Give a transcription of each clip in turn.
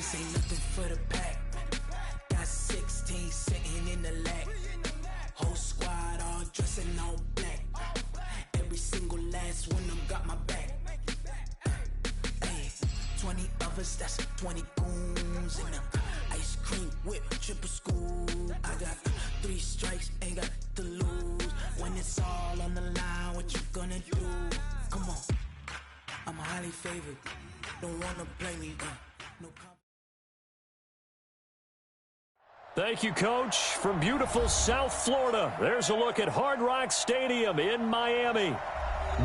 this ain't nothing for the pack. Got 16 sitting in the lag. Whole squad all dressing all black. Every single last one of them got my back. Hey, 20 of us, that's 20 goons in them. Ice cream whip, triple school. I got 3 strikes, ain't got to lose. When it's all on the line, what you gonna do? Come on, I'm highly favored. Don't wanna play me, no. Thank you, Coach. From beautiful South Florida, there's a look at Hard Rock Stadium in Miami.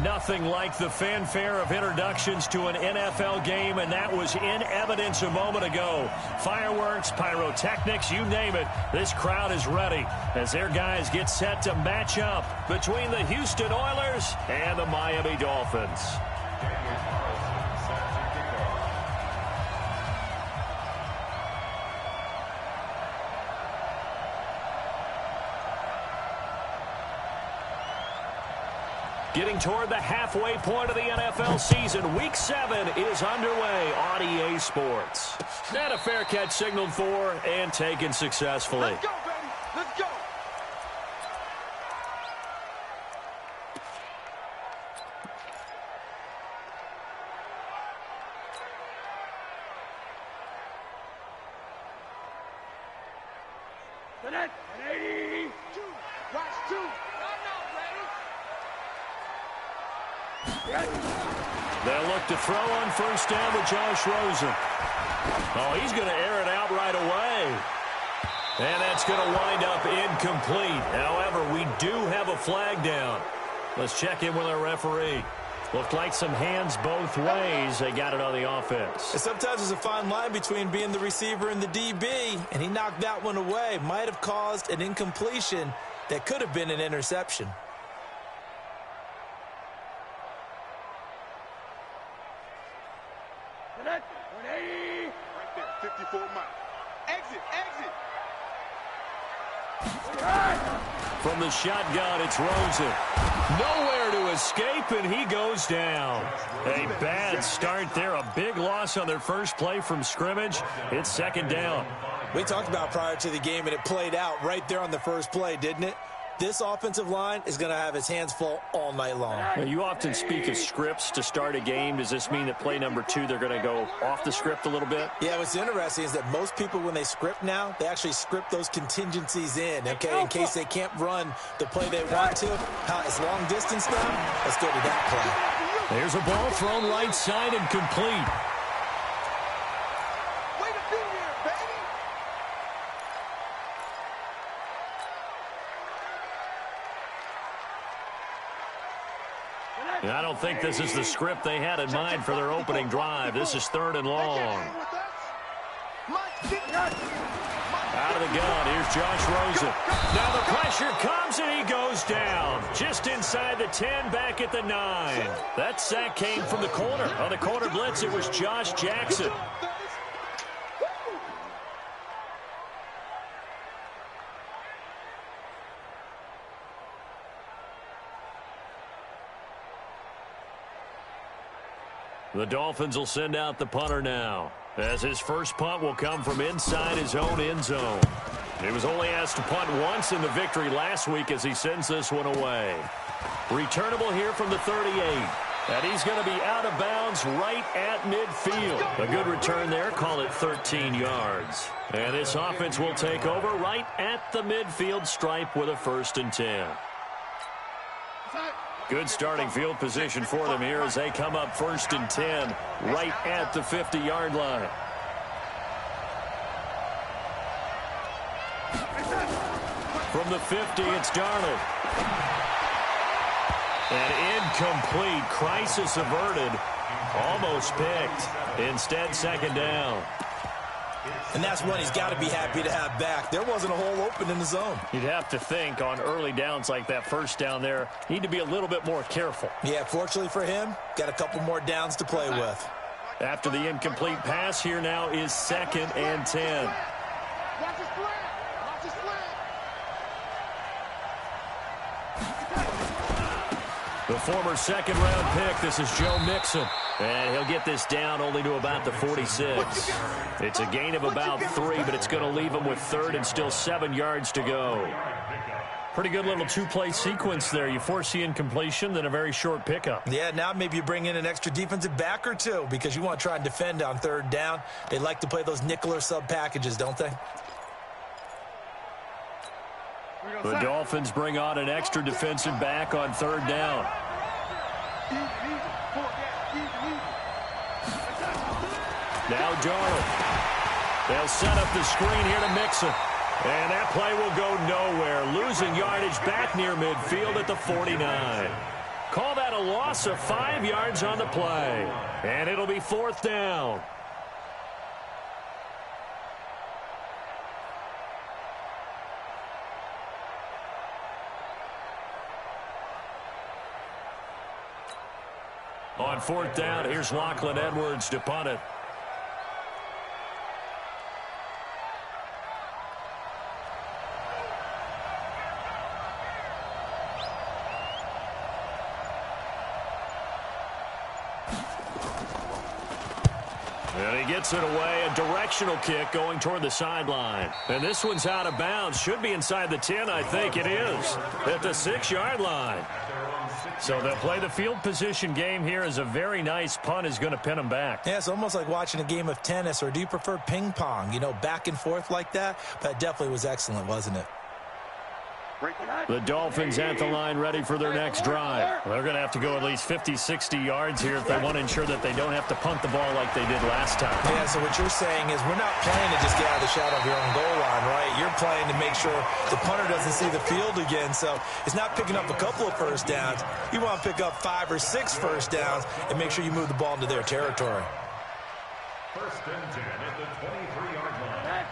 Nothing like the fanfare of introductions to an NFL game, and that was in evidence a moment ago. Fireworks, pyrotechnics, you name it. This crowd is ready as their guys get set to match up between the Houston Oilers and the Miami Dolphins. Getting toward the halfway point of the NFL season, Week 7 is underway on EA Sports. And a fair catch signaled for and taken successfully. Let's go, baby. Let's go. Connect. 80. 2. Watch 2. They'll look to throw on first down with Josh Rosen. Oh, he's going to air it out right away. And that's going to wind up incomplete. However, we do have a flag down. Let's check in with our referee. Looked like some hands both ways. They got it on the offense. And sometimes there's a fine line between being the receiver and the DB, and he knocked that one away. Might have caused an incompletion that could have been an interception. Connect. 180. Right there. 54 miles. Exit. From the shotgun, it's Rosen. Nowhere to escape, and he goes down. A bad start there. A big loss on their first play from scrimmage. It's second down. We talked about prior to the game, and it played out right there on the first play, didn't it? This offensive line is going to have its hands full all night long. Now, you often speak of scripts to start a game. Does this mean that play number 2, they're going to go off the script a little bit? Yeah, what's interesting is that most people, when they script now, they actually script those contingencies in, okay, in case they can't run the play they want to. It's long distance now. Let's go to that play. There's a ball thrown right side and complete. I don't think this is the script they had in mind for their opening drive. This is 3rd and long. Out of the gun, here's Josh Rosen. Now the pressure comes and he goes down. Just inside the 10, back at the 9. That sack came from the corner. On the corner blitz, it was Josh Jackson. The Dolphins will send out the punter now, as his first punt will come from inside his own end zone. He was only asked to punt once in the victory last week as he sends this one away. Returnable here from the 38. And he's going to be out of bounds right at midfield. A good return there, call it 13 yards. And this offense will take over right at the midfield stripe with a 1st and 10. Good starting field position for them here as they come up 1st and 10 right at the 50-yard line. From the 50, it's Darnold. And incomplete. Crisis averted. Almost picked. Instead, 2nd down. And that's one he's got to be happy to have back. There wasn't a hole open in the zone. You'd have to think on early downs like that first down there, need to be a little bit more careful. Yeah, fortunately for him, got a couple more downs to play with. After the incomplete pass, here now is 2nd and 10. Watch his slant. Watch his slant. The The former second-round pick, this is Joe Mixon. And he'll get this down only to about the 46. It's a gain of about 3, but it's going to leave him with 3rd and still 7 yards to go. Pretty good little two-play sequence there. You force the incompletion, then a very short pickup. Yeah, now maybe you bring in an extra defensive back or two because you want to try and defend on 3rd down. They like to play those nickel or sub packages, don't they? The Dolphins bring on an extra defensive back on 3rd down. Now Darnold. They'll set up the screen here to Mixon. And that play will go nowhere. Losing yardage back near midfield at the 49. Call that a loss of 5 yards on the play. And it'll be 4th down. On 4th down, here's Lachlan Edwards to punt it. And he gets it away, a directional kick going toward the sideline. And this one's out of bounds. Should be inside the 10, I think it is, at the 6-yard line. So they'll play the field position game here as a very nice punt is going to pin them back. Yeah, it's almost like watching a game of tennis, or do you prefer ping pong? You know, back and forth like that? That definitely was excellent, wasn't it? The Dolphins at the line ready for their next drive. They're going to have to go at least 50, 60 yards here if they want to ensure that they don't have to punt the ball like they did last time. Yeah, so what you're saying is we're not playing to just get out of the shadow of your own goal line, right? You're playing to make sure the punter doesn't see the field again. So it's not picking up a couple of first downs. You want to pick up 5 or 6 first downs and make sure you move the ball into their territory. 1st and 10 at the 23-yard line.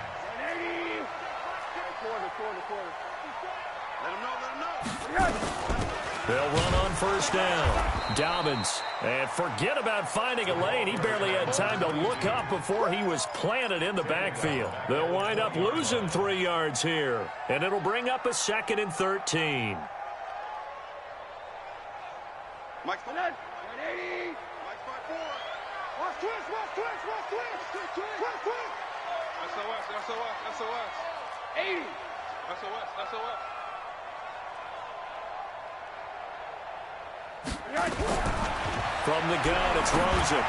They'll run on 1st down. Dobbins. And forget about finding a lane. He barely had time to look up before he was planted in the backfield. They'll wind up losing 3 yards here. And it'll bring up a 2nd and 13. Mike's the 180. Mike's 5-4. Watch twist, watch twist, watch twist. Twist, twist. SOS, SOS, SOS. 80. SOS, SOS. From the gun, it's Rosen.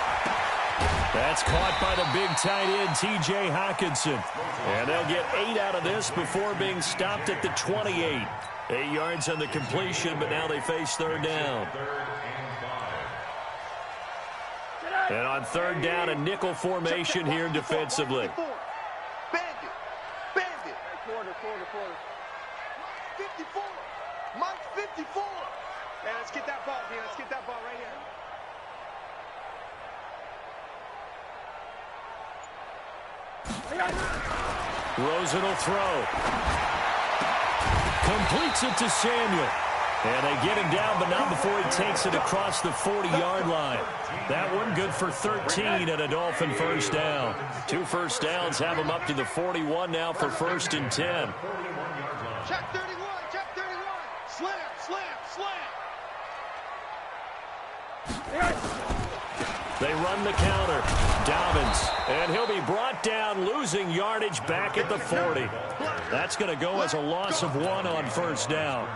That's caught by the big tight end, T.J. Hockenson. And they'll get 8 out of this before being stopped at the 28. 8 yards on the completion, but now they face 3rd down. And on 3rd down, a nickel formation here defensively. Bandit. Bandit. Quarter. Mike 54. Mike 54. Man, let's get that ball here. Let's get that ball right here. Rosen will throw. Completes it to Samuel. And they get him down, but not before he takes it across the 40-yard line. That one good for 13 at a Dolphin 1st down. 2 first downs have him up to the 41 now for 1st and 10. Check 31, check 31. Slam. They run the counter. Dobbins. And he'll be brought down, losing yardage back at the 40. That's going to go as a loss of 1 on 1st down.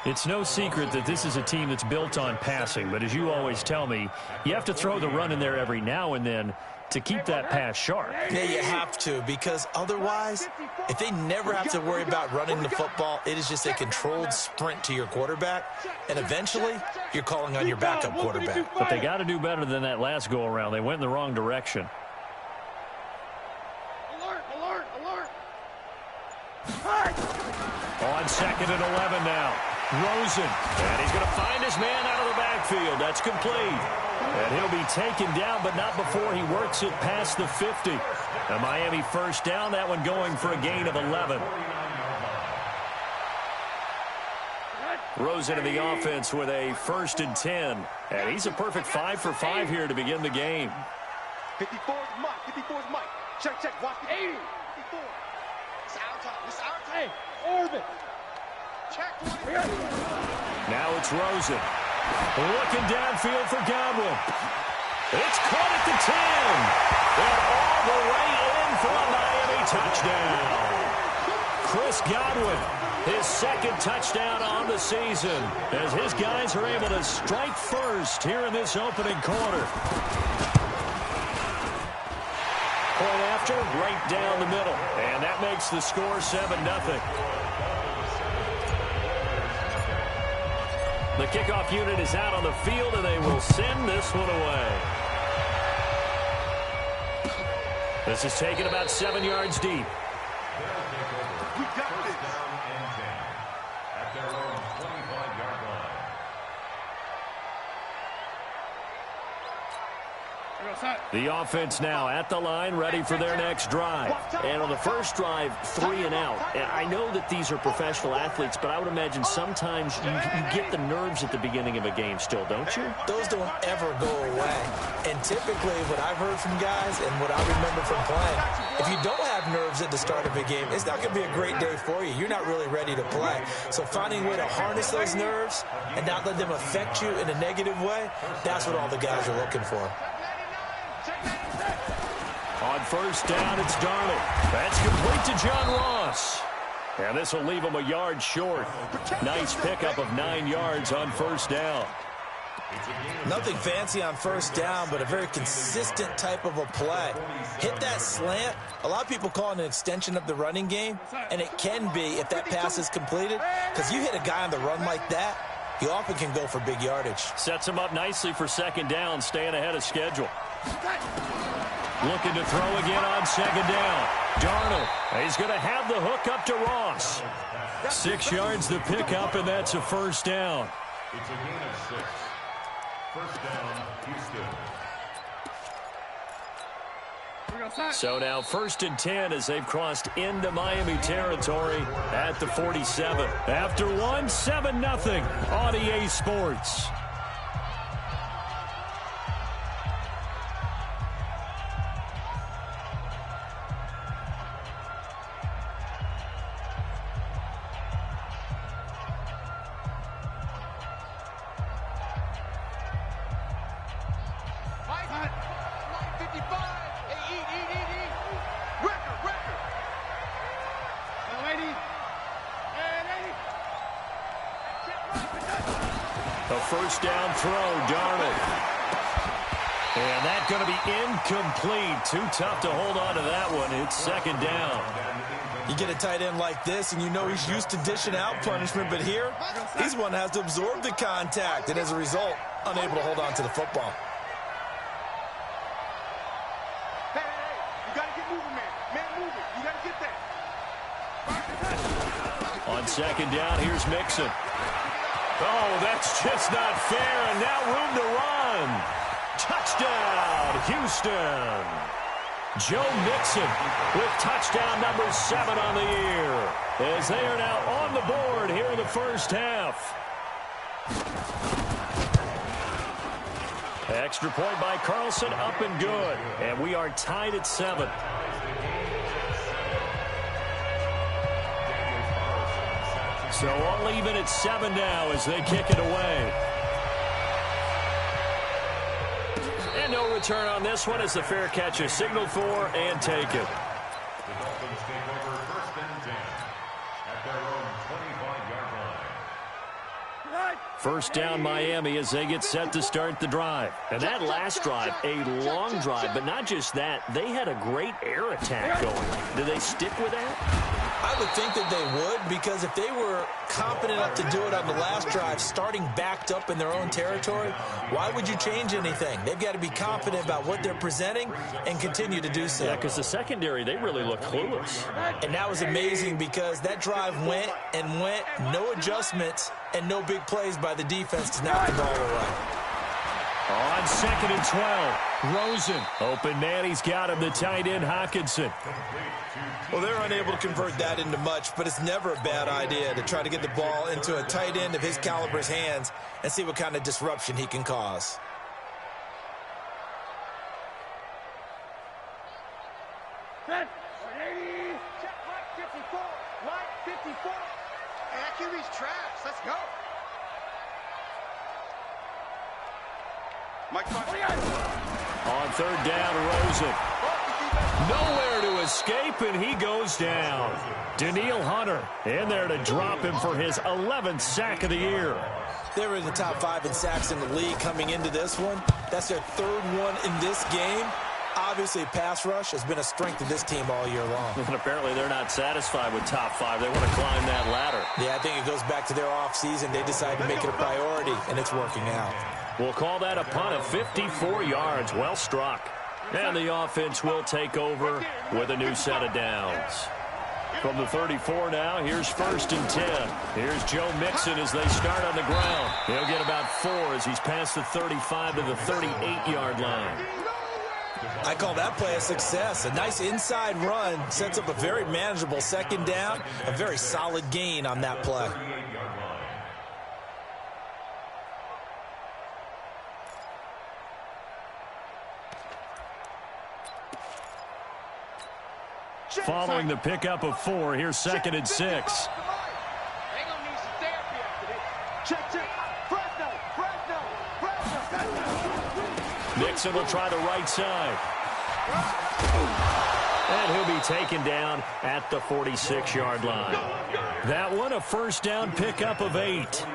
It's no secret that this is a team that's built on passing, but as you always tell me, you have to throw the run in there every now and then to keep that pass sharp. Yeah, you have to, because otherwise, if they never have to worry about running the football, it is just a controlled sprint to your quarterback, and eventually, you're calling on your backup quarterback. But they got to do better than that last go-around. They went in the wrong direction. Alert. On 2nd and 11 now. Rosen. And he's going to find his man out of the backfield. That's complete. And he'll be taken down, but not before he works it past the 50. A Miami 1st down, that one going for a gain of 11. Rosen in the offense with a 1st and 10. And he's a perfect 5 for 5 here to begin the game. 54 is Mike. 54 is Mike. Check. Watch the 80. 54. It's our time. It's our time. Orbit. Check. Now it's Rosen. Looking downfield for Godwin. It's caught at the 10. And all the way in for a Miami touchdown. Chris Godwin, his second touchdown on the season, as his guys are able to strike first here in this opening quarter. Point after, right down the middle. And that makes the score 7-0. The kickoff unit is out on the field, and they will send this one away. This is taken about 7 yards deep. We got this. Down and 10 at their own 25-yard line. The offense now at the line, ready for their next drive. And on the first drive, 3 and out. And I know that these are professional athletes, but I would imagine sometimes you get the nerves at the beginning of a game still, don't you? Those don't ever go away. And typically what I've heard from guys and what I remember from playing, if you don't have nerves at the start of a game, it's not going to be a great day for you. You're not really ready to play. So finding a way to harness those nerves and not let them affect you in a negative way, that's what all the guys are looking for. On first down, it's Darnold. That's complete to John Ross. And this will leave him a yard short. Nice pickup of 9 yards on first down. Nothing fancy on first down, but a very consistent type of a play. Hit that slant. A lot of people call it an extension of the running game, and it can be if that pass is completed, because you hit a guy on the run like that, he often can go for big yardage. Sets him up nicely for second down, staying ahead of schedule. Looking to throw again on second down. Darnold, he's going to have the hook up to Ross. 6 yards the pickup, and that's a first down. It's a gain of 6. First down, Houston. So now 1st and 10 as they've crossed into Miami territory at the 47. After 7-0 on EA Sports. First down throw, Darnold. And that's going to be incomplete. Too tough to hold on to that one. It's second down. You get a tight end like this, and you know he's used to dishing out punishment, but here, he's one that has to absorb the contact, and as a result, unable to hold on to the football. Hey, you got to get moving, man. Man moving. You got to get that. On second down, here's Mixon. Oh, that's just not fair, and now room to run. Touchdown, Houston. Joe Mixon with touchdown number 7 on the year, as they are now on the board here in the first half. Extra point by Carlson, up and good. And we are tied at 7. So all even at 7 now as they kick it away. And no return on this one as the fair catch is signaled for and taken. The Dolphins take over 1st and 10 at their own 25-yard line. First down Miami as they get set to start the drive. And that last drive, a long drive, but not just that, they had a great air attack going. Do they stick with that? I would think that they would, because if they were confident enough to do it on the last drive, starting backed up in their own territory, why would you change anything? They've got to be confident about what they're presenting and continue to do so. Yeah, because the secondary, they really look clueless. And that was amazing because that drive went and went, no adjustments, and no big plays by the defense to knock the ball away. On 2nd and 12, Rosen. Open man, he's got him, the tight end, Hockenson. Well, they're unable to convert that into much, but it's never a bad idea to try to get the ball into a tight end of his caliber's hands and see what kind of disruption he can cause. Set. 80. Check right 54. Right 54. Hey, I can reach traps. Let's go. On third down, Rosen. Nowhere to escape, and he goes down. Danielle Hunter in there to drop him for his 11th sack of the year. They were in the top 5 in sacks in the league coming into this one. That's their 3rd one in this game. Obviously, pass rush has been a strength of this team all year long. And apparently they're not satisfied with top 5. They want to climb that ladder. Yeah, I think it goes back to their offseason. They decided to make it a priority, and it's working out. We'll call that a punt of 54 yards. Well struck. And the offense will take over with a new set of downs. From the 34 now, here's 1st and 10. Here's Joe Mixon as they start on the ground. He'll get about 4 as he's past the 35 to the 38-yard line. I call that play a success. A nice inside run sets up a very manageable 2nd down. A very solid gain on that play. Following the pickup of 4, here's 2nd and 6. Nixon will try the right side. And he'll be taken down at the 46-yard line. That one, a 1st down pickup of 8.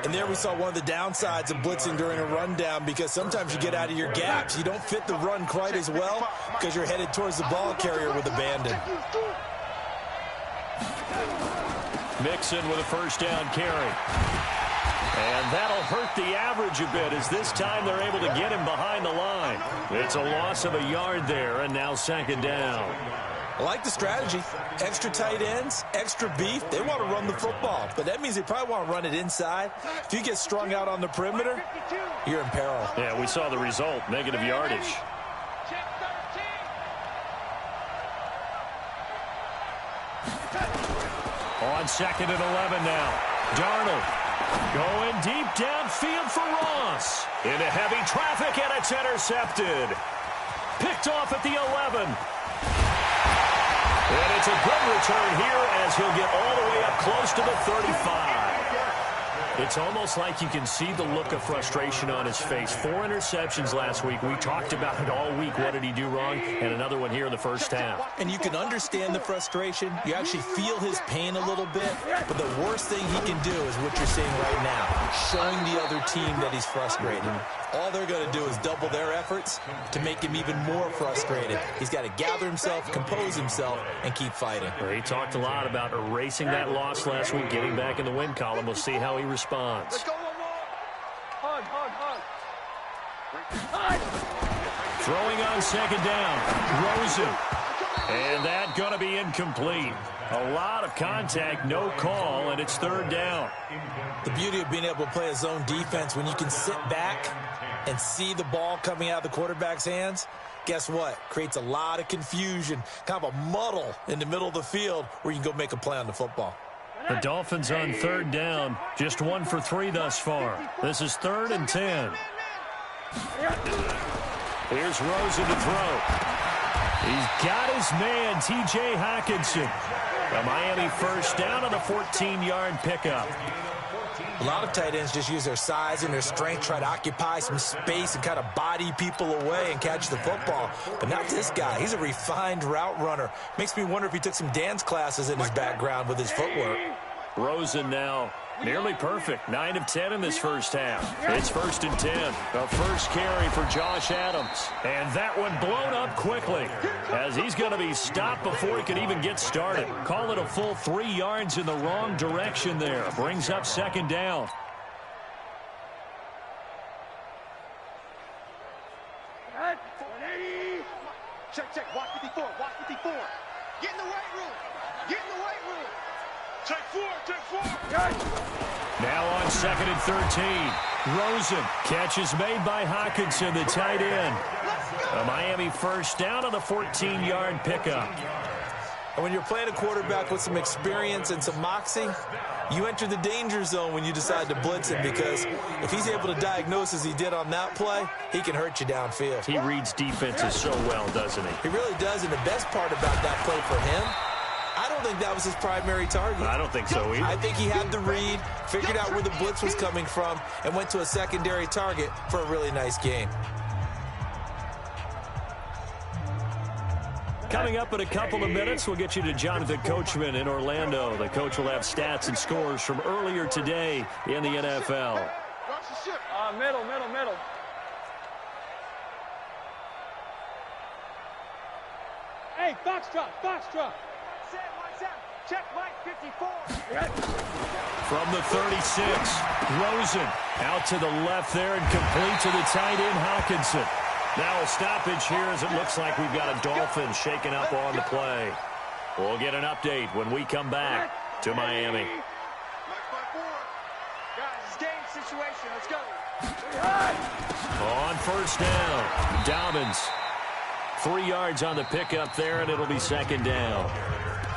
And there we saw one of the downsides of blitzing during a rundown, because sometimes you get out of your gaps. You don't fit the run quite as well because you're headed towards the ball carrier with abandon. Mixon with a 1st down carry. And that'll hurt the average a bit as this time they're able to get him behind the line. It's a loss of a yard there, and now 2nd down. I like the strategy. Extra tight ends, extra beef. They want to run the football, but that means they probably want to run it inside. If you get strung out on the perimeter, you're in peril. Yeah, we saw the result, negative yardage. On 2nd and 11 now. Darnold going deep downfield for Ross. Into heavy traffic, and it's intercepted. Picked off at the 11. And it's a good return here as he'll get all the way up close to the 35. It's almost like you can see the look of frustration on his face. 4 interceptions last week. We talked about it all week. What did he do wrong? And another one here in the 1st half. And you can understand the frustration. You actually feel his pain a little bit. But the worst thing he can do is what you're seeing right now, showing the other team that he's frustrated. All they're going to do is double their efforts to make him even more frustrated. He's got to gather himself, compose himself, and keep fighting. Well, he talked a lot about erasing that loss last week, getting back in the win column. We'll see how he responds. Throwing on 2nd down. Rosen. And that going to be incomplete. A lot of contact, no call, and it's 3rd down. The beauty of being able to play a zone defense, when you can sit back and see the ball coming out of the quarterback's hands, guess what? Creates a lot of confusion, kind of a muddle in the middle of the field where you can go make a play on the football. The Dolphins on 3rd down, just 1 for 3 thus far. This is 3rd and 10. Here's Rosen to throw. He's got his man, T.J. Hockenson. A Miami 1st down on a 14-yard pickup. A lot of tight ends just use their size and their strength, try to occupy some space and kind of body people away and catch the football. But not this guy. He's a refined route runner. Makes me wonder if he took some dance classes in his background with his footwork. Rosen now nearly perfect. 9 of 10 in this 1st half. It's 1st and 10. A 1st carry for Josh Adams. And that one blown up quickly as he's going to be stopped before he can even get started. Call it a full 3 yards in the wrong direction there. Brings up 2nd down. Check. Watch 54. Get in the weight room. Take 4. Now on 2nd and 13. Rosen. Catch is made by Hockenson, the tight end. A Miami 1st down on a 14-yard pickup. And when you're playing a quarterback with some experience and some moxie, you enter the danger zone when you decide to blitz him, because if he's able to diagnose as he did on that play, he can hurt you downfield. He reads defenses so well, doesn't he? He really does, and the best part about that play for him, I I don't think that was his primary target. I don't think so either. I think he had the read, figured out where the blitz was coming from, and went to a secondary target for a really nice game. Coming up in a couple of minutes, we'll get you to Jonathan Coachman in Orlando. The coach will have stats and scores from earlier today in the NFL. Watch the ship. Middle. Hey, Foxtrot. Check Mike 54. From the 36, Rosen out to the left there and complete to the tight end, Hawkinson. Now a stoppage here as it looks like we've got a Dolphin shaken up on the play. We'll get an update when we come back to Miami. Guys, it's game situation. Let's go. On first down, Dobbins. 3 yards on the pickup there, and it'll be second down.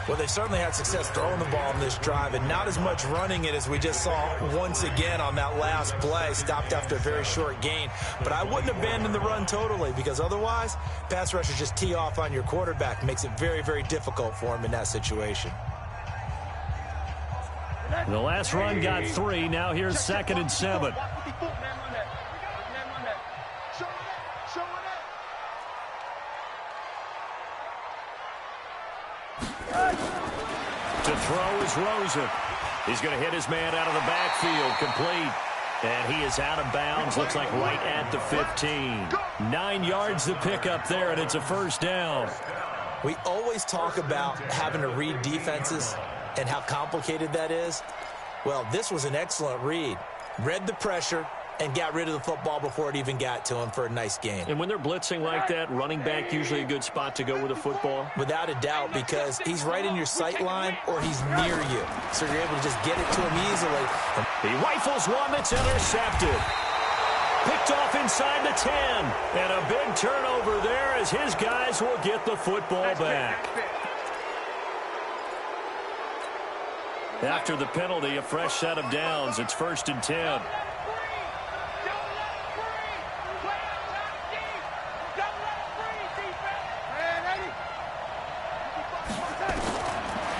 Well, they certainly had success throwing the ball on this drive, and not as much running it as we just saw once again on that last play. Stopped after a very short gain. But I wouldn't abandon the run totally, because otherwise, pass rushers just tee off on your quarterback. Makes it very, very difficult for him in that situation. The last run got 3. Now here's 2nd and 7. To throw is Rosen. He's going to hit his man out of the backfield, complete. And he is out of bounds, looks like right at the 15. 9 yards to pick up there, and it's a first down. We always talk about having to read defenses and how complicated that is. Well, this was an excellent read. Read the pressure and got rid of the football before it even got to him for a nice gain. And when they're blitzing like that, running back usually a good spot to go with a football? Without a doubt, because he's right in your sight line or he's near you. So you're able to just get it to him easily. He rifles one that's intercepted. Picked off inside the 10. And a big turnover there as his guys will get the football back. After the penalty, a fresh set of downs. It's 1st and 10.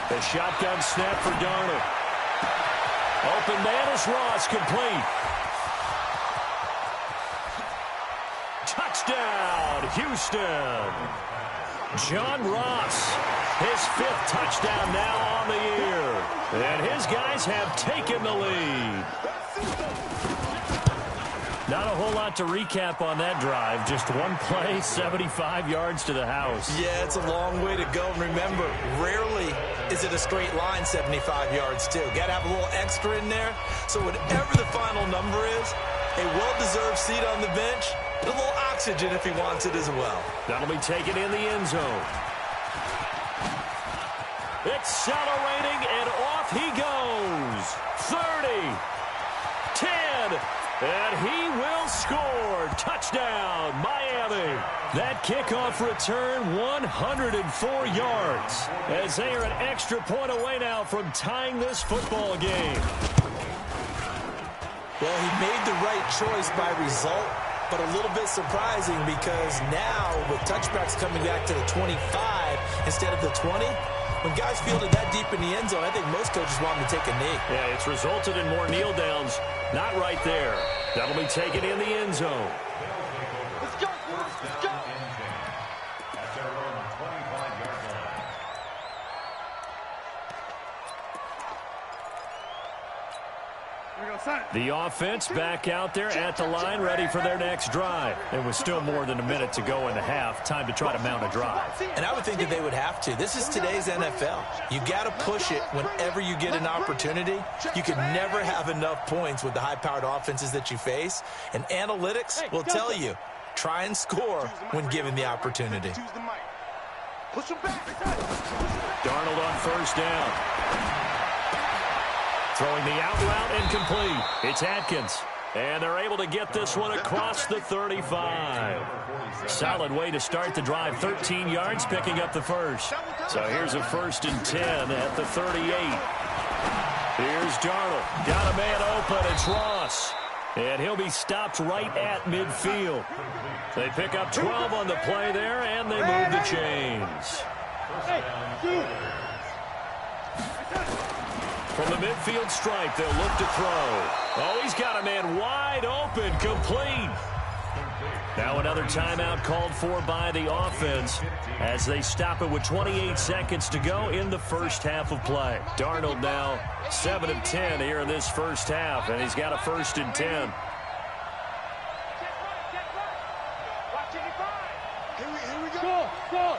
A shotgun snap for Darnold. Open man is Ross, complete. Touchdown, Houston. John Ross, his 5th touchdown now on the year. And his guys have taken the lead. Not a whole lot to recap on that drive. Just one play, 75 yards to the house. Yeah, it's a long way to go. And remember, rarely is it a straight line 75 yards, too. Got to have a little extra in there. So whatever the final number is, a well-deserved seat on the bench, and a little oxygen if he wants it as well. That'll be taken in the end zone. Accelerating, and off he goes. 30, 10, and he will score. Touchdown, Miami. That kickoff return, 104 yards, as they are an extra point away now from tying this football game. Well, he made the right choice by result, but a little bit surprising because now with touchbacks coming back to the 25 instead of the 20, when guys fielded that deep in the end zone, I think most coaches want them to take a knee. Yeah, it's resulted in more kneel downs. Not right there. That'll be taken in the end zone. Let's go. Let's go. At their own 25-yard line. The offense back out there at the line, ready for their next drive. There was still more than a minute to go in the half. Time to try to mount a drive. And I would think that they would have to. This is today's NFL. You got to push it whenever you get an opportunity. You can never have enough points with the high-powered offenses that you face. And analytics will tell you, try and score when given the opportunity. Darnold on first down. Throwing the out route incomplete. It's Atkins. And they're able to get this one across the 35. Solid way to start the drive. 13 yards, picking up the first. So here's a 1st and 10 at the 38. Here's Darnold. Got a man open. It's Ross. And he'll be stopped right at midfield. They pick up 12 on the play there, and they move the chains. From the midfield stripe, they'll look to throw. Oh, he's got a man wide open, complete. Now another timeout called for by the offense as they stop it with 28 seconds to go in the first half of play. Darnold now 7 of 10 here in this first half, and he's got a 1st and 10. Here we go. Go, go.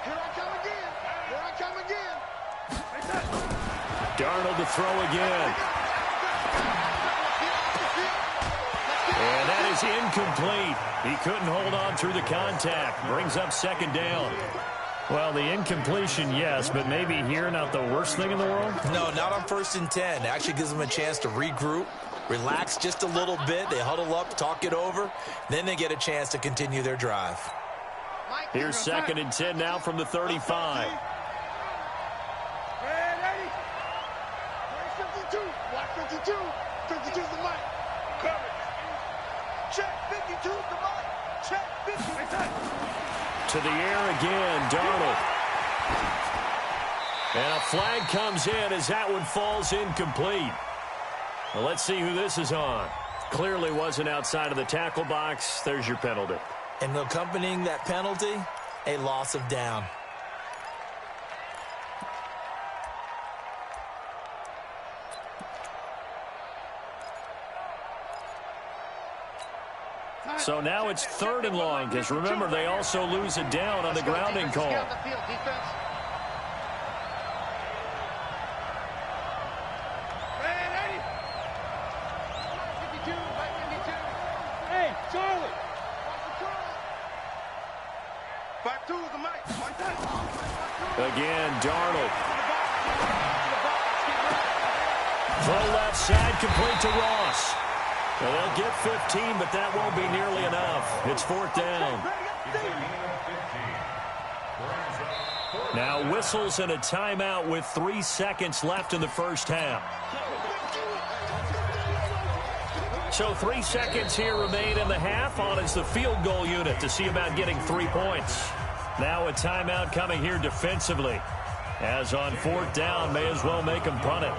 Here I come again. Darnold to throw again. And that is incomplete. He couldn't hold on through the contact. Brings up 2nd down. Well, the incompletion, yes, but maybe here not the worst thing in the world? No, not on 1st and 10. It actually gives them a chance to regroup, relax just a little bit. They huddle up, talk it over. Then they get a chance to continue their drive. Here's 2nd and 10 now from the 35. 52. Watch 52. 52's the mic. Coverage. Check 52's the mic. Check 50. To the air again, Darnold. And a flag comes in as that one falls incomplete. Well, let's see who this is on. Clearly wasn't outside of the tackle box. There's your penalty. And accompanying that penalty, a loss of down. So now it's 3rd and long, because remember, they also lose a down on the grounding call. Hey, Charlie. Again, Darnold. Throw left side, complete to Ross. Well, they'll get 15, but that won't be nearly enough. It's 4th down. Now whistles and a timeout with 3 seconds left in the first half. So 3 seconds here remain in the half. On is the field goal unit to see about getting 3 points. Now a timeout coming here defensively. As on 4th down, may as well make them punt it.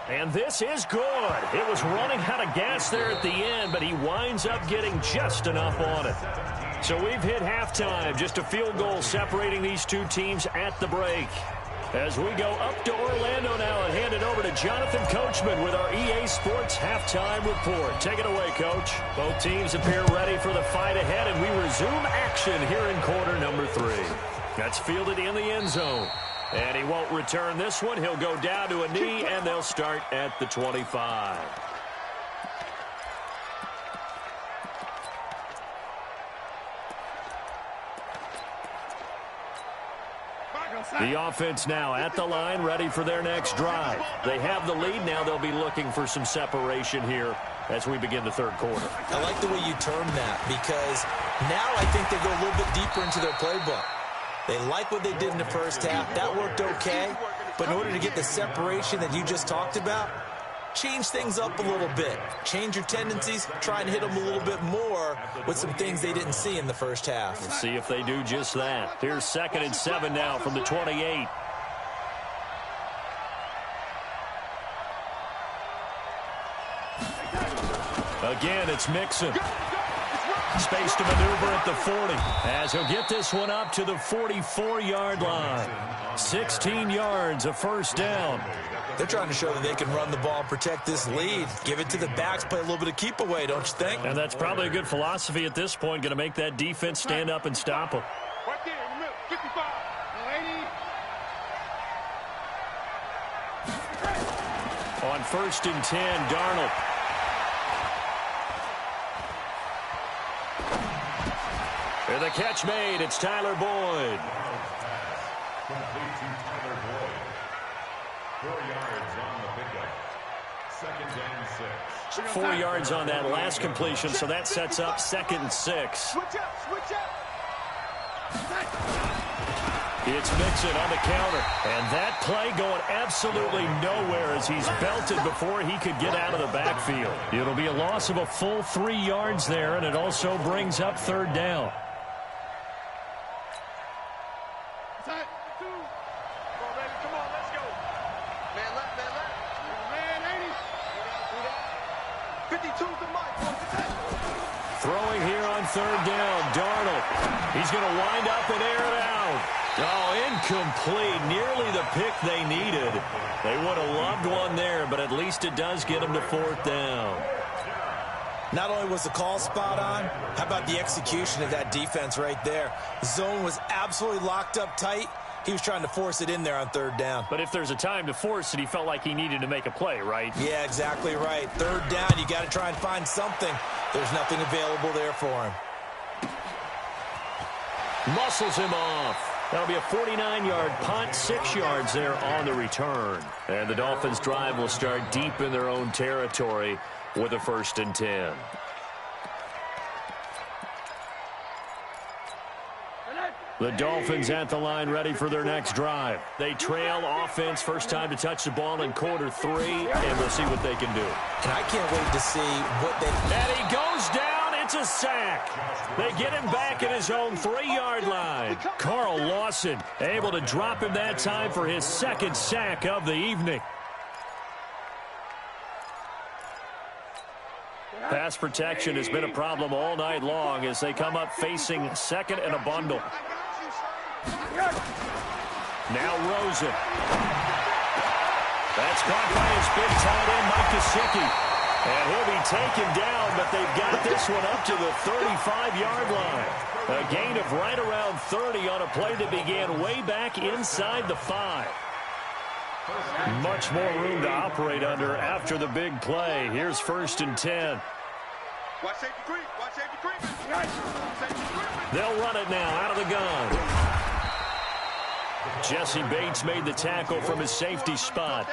And this is good. It was running out of gas there at the end, but he winds up getting just enough on it. So we've hit halftime. Just a field goal separating these two teams at the break. As we go up to Orlando now and hand it over to Jonathan Coachman with our EA Sports Halftime Report. Take it away, Coach. Both teams appear ready for the fight ahead, and we resume action here in quarter number 3. That's fielded in the end zone. And he won't return this one. He'll go down to a knee, and they'll start at the 25. The offense now at the line, ready for their next drive. They have the lead. Now they'll be looking for some separation here as we begin the third quarter. I like the way you term that, because now I think they go a little bit deeper into their playbook. They like what they did in the first half. That worked okay. But in order to get the separation that you just talked about, change things up a little bit. Change your tendencies. Try and hit them a little bit more with some things they didn't see in the first half. We'll see if they do just that. Here's 2nd and 7 now from the 28. Again, it's Mixon. Space to maneuver at the 40 as he'll get this one up to the 44-yard line. 16 yards, a 1st down. They're trying to show that they can run the ball, protect this lead. Give it to the backs, play a little bit of keep away, don't you think? And that's probably a good philosophy at this point, going to make that defense stand up and stop them. Right there in the middle, 55. 80. On 1st and 10, Darnold. And the catch made. It's Tyler Boyd. Complete to Tyler Boyd. 4 yards on the pickup. 2nd and 6. 4 yards on that last completion, so that sets up 2nd and 6. Switch up, switch up. It's Mixon on the counter. And that play going absolutely nowhere as he's belted before he could get out of the backfield. It'll be a loss of a full 3 yards there, and it also brings up third down. Throwing here on third down, Darnold. He's going to wind up and air it out. Oh, incomplete. Nearly the pick they needed. They would have loved one there, but at least it does get them to fourth down. Not only was the call spot on, how about the execution of that defense right there? The zone was absolutely locked up tight. He was trying to force it in there on third down. But if there's a time to force it, he felt like he needed to make a play, right? Yeah, exactly right. Third down, you got to try and find something. There's nothing available there for him. Muscles him off. That'll be a 49-yard punt, 6 yards there on the return. And the Dolphins' drive will start deep in their own territory with a 1st and 10. The Dolphins at the line ready for their next drive. They trail offense, first time to touch the ball in quarter 3, and we'll see what they can do. And I can't wait to see what they... And he goes down. It's a sack. They get him back at his own 3-yard line. Carl Lawson able to drop him that time for his 2nd sack of the evening. Pass protection has been a problem all night long as they come up facing 2nd and a bundle. Now Rosen. That's caught by his big tight end, Mike Gesicki. And he'll be taken down, but they've got this one up to the 35-yard line. A gain of right around 30 on a play that began way back inside the 5. Much more room to operate under after the big play. Here's 1st and 10. Watch safety creep. Watch safety creep. They'll run it now out of the gun. Jesse Bates made the tackle from his safety spot.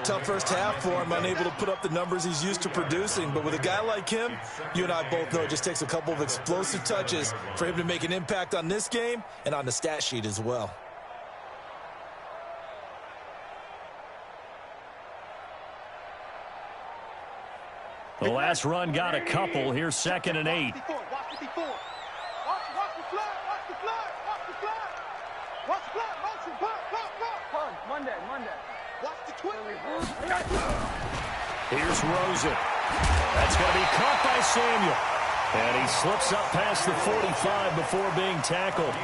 Tough first half for him, unable to put up the numbers he's used to producing. But with a guy like him, you and I both know it just takes a couple of explosive touches for him to make an impact on this game and on the stat sheet as well. The last run got a couple. Here's 2nd and 8. Watch the flat. Watch the flat. Motion. Punt. Monday. Watch the twist. Here's Rosen. That's going to be caught by Samuel. And he slips up past the 45 before being tackled.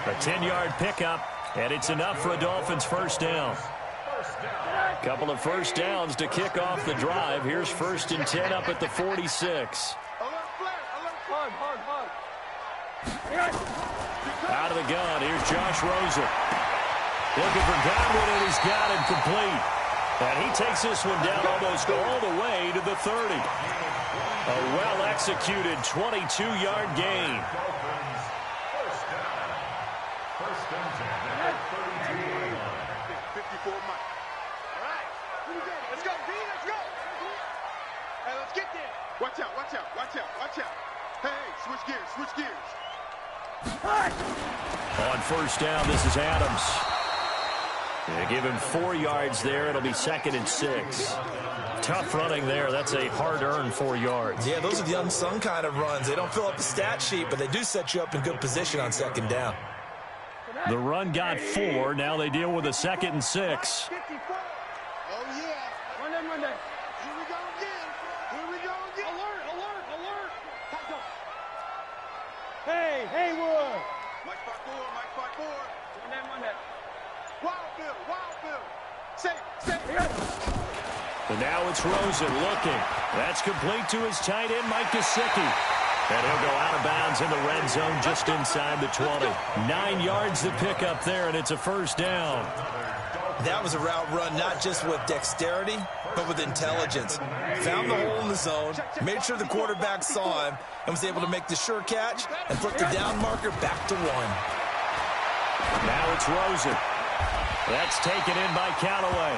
A 10-yard pickup, and it's enough for a Dolphins 1st down. Couple of 1st downs to kick off the drive. Here's 1st and 10 up at the 46. Out of the gun, here's Josh Rosen. Looking for Godwin, and he's got him complete. And he takes this one down almost all the way to the 30. A well-executed 22-yard gain. First and 10 at 32. 54 Mike. All right. Let's go, B. Let's go. Hey, let's get there. Watch out. Hey, switch gears. On 1st down, this is Adams. They give him 4 yards there. It'll be 2nd and 6. Tough running there. That's a hard-earned 4 yards. Yeah, those are the unsung kind of runs. They don't fill up the stat sheet, but they do set you up in good position on 2nd down. The run got 4. Now they deal with a 2nd and 6. Oh, yeah. Monday. Here we go again. Alert. Hey, Haywood. Mike 5-4. Monday. Wild Bill. Safe. And now it's Rosen looking. That's complete to his tight end, Mike Gesicki. And he'll go out of bounds in the red zone just inside the 20. 9 yards to pick up there, and it's a 1st down. That was a route run not just with dexterity, but with intelligence. Found the hole in the zone, made sure the quarterback saw him, and was able to make the sure catch and flip the down marker back to 1. Now it's Rosen. That's taken in by Callaway.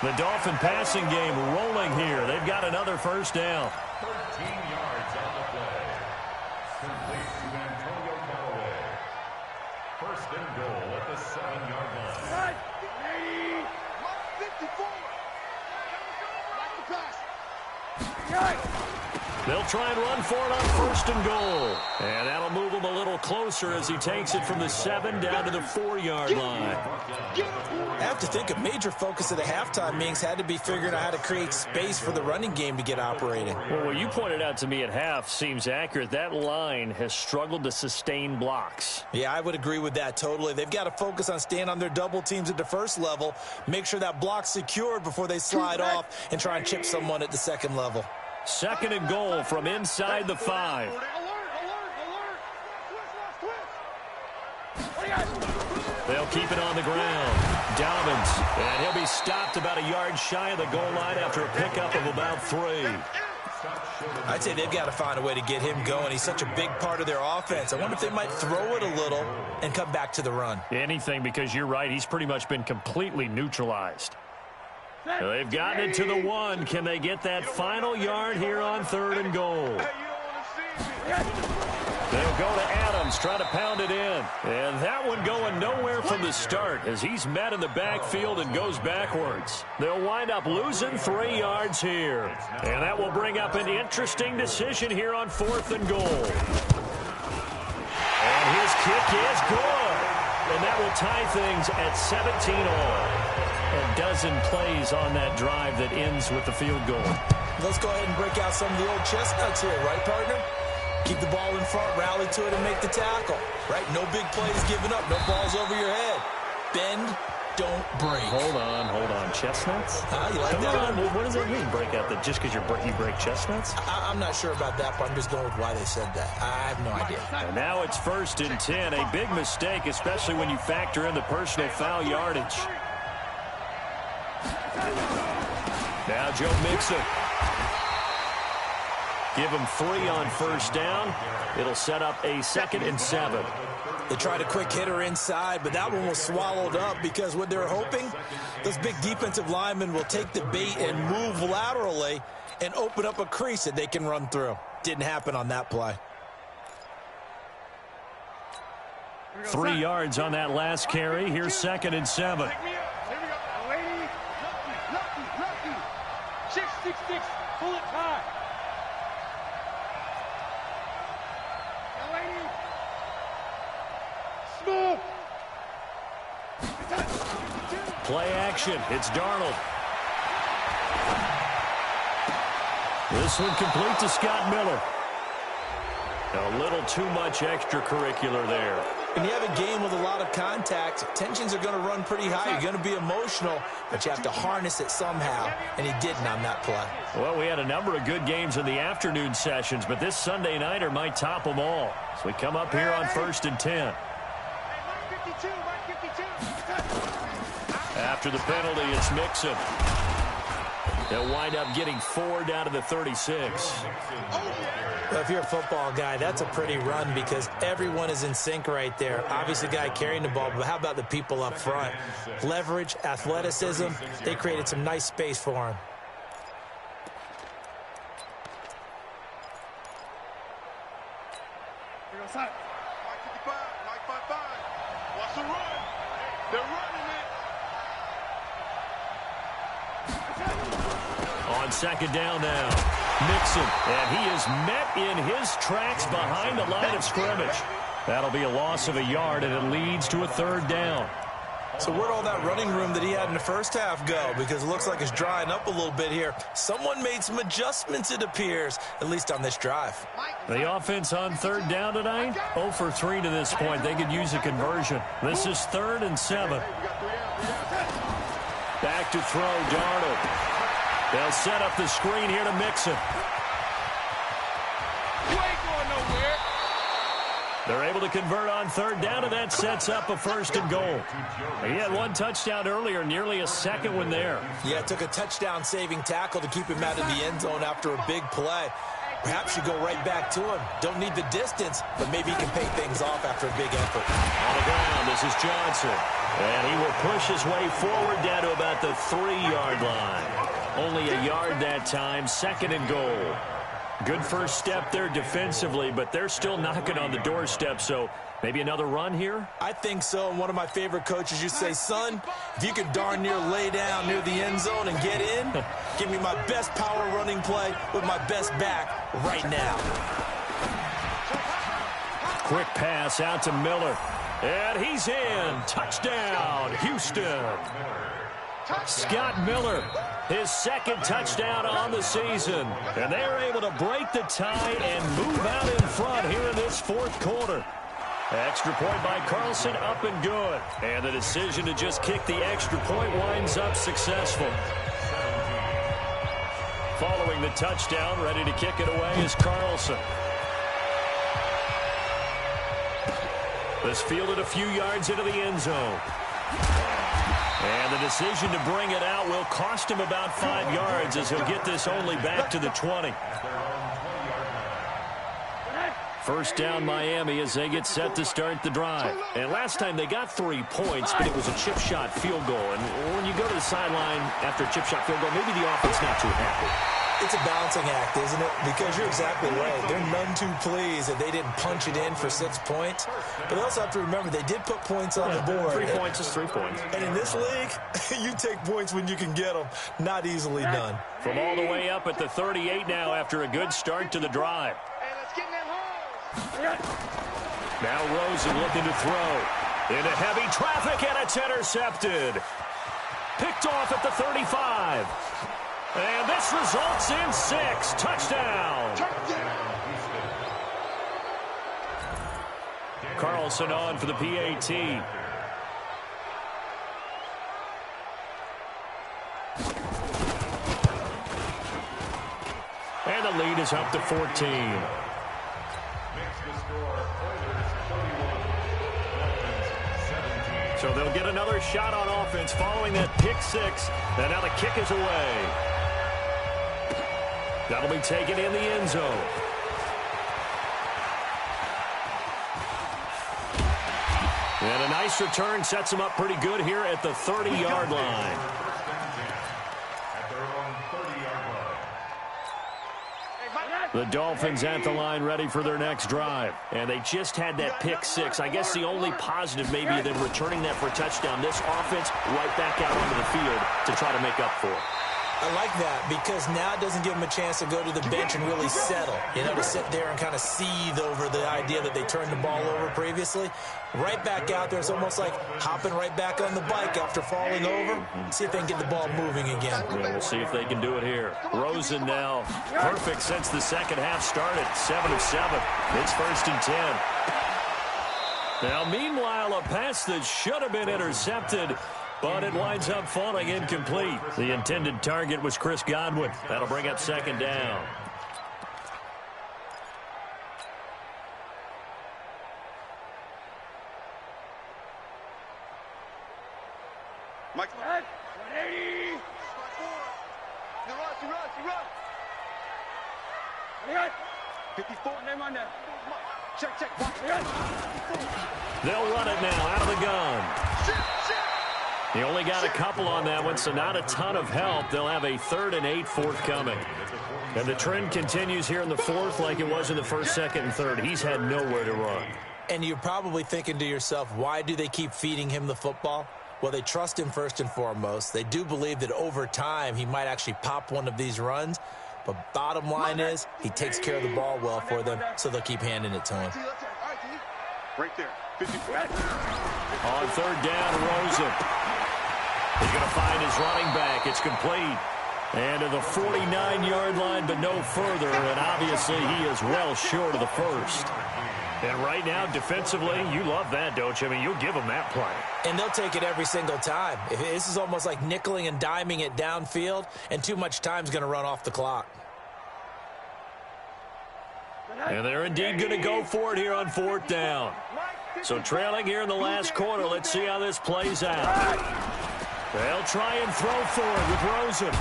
The Dolphin passing game rolling here. They've got another 1st down. 13 yards on the play. Complete to Antonio Callaway. First and goal at the 7-yard line. 54. They'll try and run for it on first and goal. And that'll move him a little closer as he takes it from the 7 down to the 4-yard line. I have to think a major focus of the halftime meetings had to be figuring out how to create space for the running game to get operating. Well, what you pointed out to me at half seems accurate. That line has struggled to sustain blocks. Yeah, I would agree with that totally. They've got to focus on staying on their double teams at the first level, make sure that block's secured before they slide off and try and chip someone at the second level. Second and goal from inside the 5. They'll keep it on the ground. Dobbins, and he'll be stopped about a yard shy of the goal line after a pickup of about 3. I'd say they've got to find a way to get him going. He's such a big part of their offense. I wonder if they might throw it a little and come back to the run. Anything, because you're right, he's pretty much been completely neutralized. They've gotten it to the 1. Can they get that final yard here on third and goal? They'll go to Adams, try to pound it in. And that one going nowhere from the start as he's met in the backfield and goes backwards. They'll wind up losing 3 yards here. And that will bring up an interesting decision here on fourth and goal. And his kick is good. And that will tie things at 17 all. A dozen plays on that drive that ends with the field goal. Let's go ahead and break out some of the old chestnuts here, right, partner? Keep the ball in front, rally to it, and make the tackle. Right? No big plays given up. No balls over your head. Bend, don't break. Hold on. Chestnuts? You like Come that? on. What does that mean, break out? That just because you break chestnuts? I'm not sure about that, but I'm just going with why they said that. I have no idea. And now it's first and 10. A big mistake, especially when you factor in the personal foul yardage. Now Joe Mixon. Give him 3 on first down. It'll set up a 2nd and 7. They tried a quick hitter inside, but that one was swallowed up because what they're hoping, those big defensive linemen will take the bait and move laterally and open up a crease that they can run through. Didn't happen on that play. 3 yards on that last carry. Here's 2nd and 7. Six. Pull it high. Smooth. Play action. It's Darnold. This one complete to Scott Miller. A little too much extracurricular there. When you have a game with a lot of contact, tensions are going to run pretty high. You're going to be emotional, but you have to harness it somehow, and he didn't on that play. Well, we had a number of good games in the afternoon sessions, but this Sunday nighter might top them all. So we come up here on first and 10. After the penalty, it's Mixon. They'll wind up getting 4 down to the 36. Well, if you're a football guy, that's a pretty run because everyone is in sync right there. Obviously, the guy carrying the ball, but how about the people up front? Leverage, athleticism, they created some nice space for him. Mike 55, Mike 55. Watch the run. They're running it. On second down now, Mixon, and he is met in his tracks behind the line of scrimmage. That'll be a loss of a yard, and it leads to a 3rd down. So where'd all that running room that he had in the first half go? Because it looks like it's drying up a little bit here. Someone made some adjustments, it appears, at least on this drive. The offense on 3rd down tonight, 0 for 3 to this point. They could use a conversion. This is 3rd and 7. Back to throw, Darnold. They'll set up the screen here to Mixon. You ain't going nowhere. They're able to convert on 3rd down, and that sets up a 1st and goal. He had 1 touchdown earlier, nearly a 2nd one there. Yeah, it took a touchdown-saving tackle to keep him out of the end zone after a big play. Perhaps you go right back to him. Don't need the distance, but maybe he can pay things off after a big effort. On the ground, this is Johnson. And he will push his way forward down to about the 3-yard line. Only a yard that time, 2nd and goal. Good first step there defensively, but they're still knocking on the doorstep, so Maybe another run here? I think so. And one of my favorite coaches used to say, son, if you can darn near lay down near the end zone and get in, give me my best power running play with my best back right now. Quick pass out to Miller. And he's in. Touchdown, Houston. Scott Miller, his second touchdown on the season. And they are able to break the tie and move out in front here in this fourth quarter. Extra point by Carlson, up and good. And the decision to just kick the extra point winds up successful. Following the touchdown, ready to kick it away is Carlson. This fielded a few yards into the end zone. And the decision to bring it out will cost him about 5 yards as he'll get this only back to the 20. First down Miami as they get set to start the drive. And last time they got 3 points, but it was a chip shot field goal. And when you go to the sideline after a chip shot field goal, maybe the offense not too happy. It's a balancing act, isn't it? Because you're exactly right. They're none too pleased that they didn't punch it in for 6 points. But they also have to remember they did put points on the board. 3 points is 3 points. And in this league, you take points when you can get them. Not easily done. From all the way up at the 38 now after a good start to the drive. Now Rosen looking to throw. Into heavy traffic, and it's intercepted. Picked off at the 35. And this results in 6. Touchdown. Carlson on for the PAT. And the lead is up to 14. So they'll get another shot on offense following that pick 6. And now the kick is away. That'll be taken in the end zone. And a nice return sets them up pretty good here at the 30-yard line. The Dolphins at the line ready for their next drive. And they just had that pick 6. I guess the only positive maybe them returning that for a touchdown. This offense right back out onto the field to try to make up for it. I like that because now it doesn't give them a chance to go to the bench and really settle. You know, to sit there and kind of seethe over the idea that they turned the ball over previously. Right back out there. It's almost like hopping right back on the bike after falling over. See if they can get the ball moving again. Yeah, we'll see if they can do it here. Rosen now perfect since the second half started. 7 of 7. It's 1st and 10. Now, meanwhile, a pass that should have been intercepted, but it winds up falling incomplete. The intended target was Chris Godwin. That'll bring up 2nd down. Mike. 180. You run. 54. Name on there. Check. They'll run it now out of the gun. He only got a couple on that one, so not a ton of help. They'll have a 3rd and 8 forthcoming. And the trend continues here in the 4th like it was in the 1st, 2nd, and 3rd. He's had nowhere to run. And you're probably thinking to yourself, why do they keep feeding him the football? Well, they trust him first and foremost. They do believe that over time he might actually pop one of these runs. But bottom line is he takes care of the ball well for them, so they'll keep handing it to him. Right there. 50. On 3rd down, Rosen. He's going to find his running back. It's complete. And to the 49-yard line, but no further. And obviously he is well short of the 1st. And right now, defensively, you love that, don't you? I mean, you'll give them that play. And they'll take it every single time. This is almost like nickeling and diming it downfield, and too much time's going to run off the clock. And they're indeed going to go for it here on 4th down. So trailing here in the last quarter, let's see how this plays out. They'll try and throw forward with Rosen.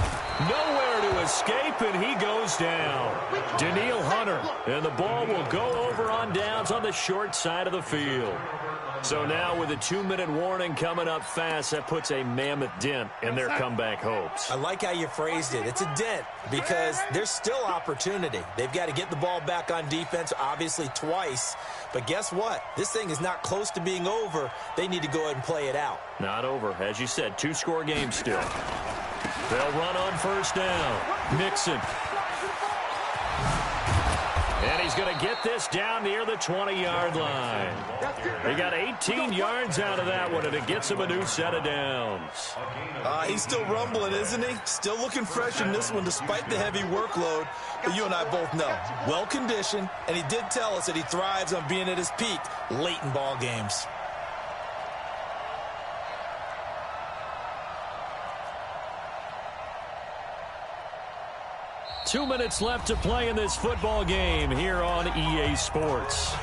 Nowhere to escape, and he goes down. Daniil Hunter, and the ball will go over on downs on the short side of the field. So now with a 2-minute warning coming up fast, that puts a mammoth dent in their comeback hopes. I like how you phrased it. It's a dent because there's still opportunity. They've got to get the ball back on defense, obviously twice. But guess what? This thing is not close to being over. They need to go ahead and play it out. Not over. As you said, 2-score game still. They'll run on first down. Mixon. And he's going to get this down near the 20-yard line. He got 18 yards out of that one, and it gets him a new set of downs. He's still rumbling, isn't he? Still looking fresh in this one despite the heavy workload. But you and I both know, well-conditioned, and he did tell us that he thrives on being at his peak late in ball games. Two minutes left to play in this football game here on EA Sports.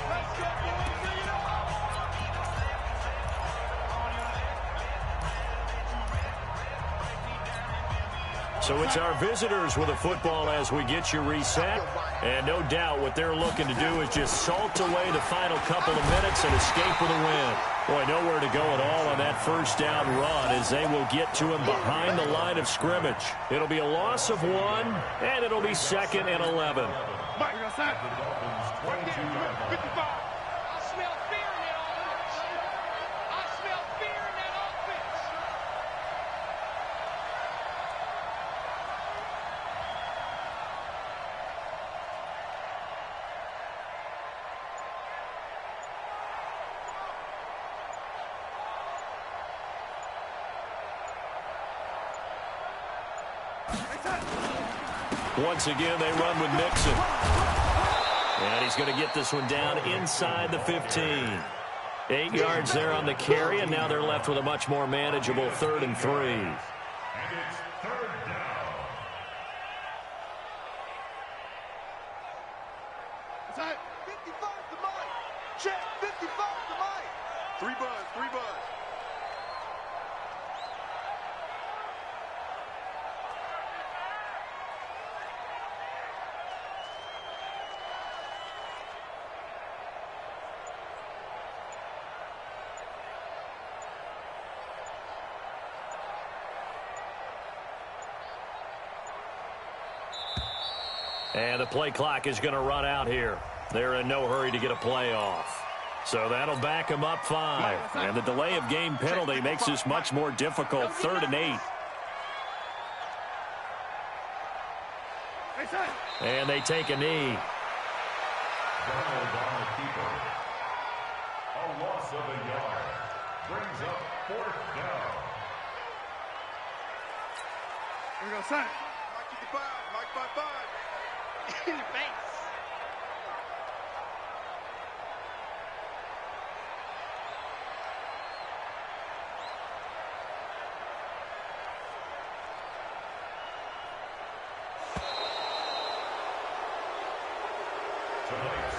So it's our visitors with a football as we get you reset. And no doubt what they're looking to do is just salt away the final couple of minutes and escape with a win. Boy, nowhere to go at all on that first down run as they will get to him behind the line of scrimmage. It'll be a loss of 1, and it'll be 2nd and 11. Mike, the Dolphins, 22-yard line. 55. I smell fear in that offense. I smell fear in that offense. Once again, they run with Mixon. And he's going to get this one down inside the 15. 8 yards there on the carry, and now they're left with a much more manageable 3rd and 3. And it's 3rd down. That's it. 55 to Mike. Check. 55 to Mike. 3 buzz, 3 buzz. And the play clock is going to run out here. They're in no hurry to get a play off. So that'll back them up 5. And the delay of game penalty makes this much more difficult. 3rd and 8. And they take a knee. Donald on the keeper. A loss of a yard. Brings up 4th down. We're going to sign. Mike 55. Mike 55. In your face. Tonight,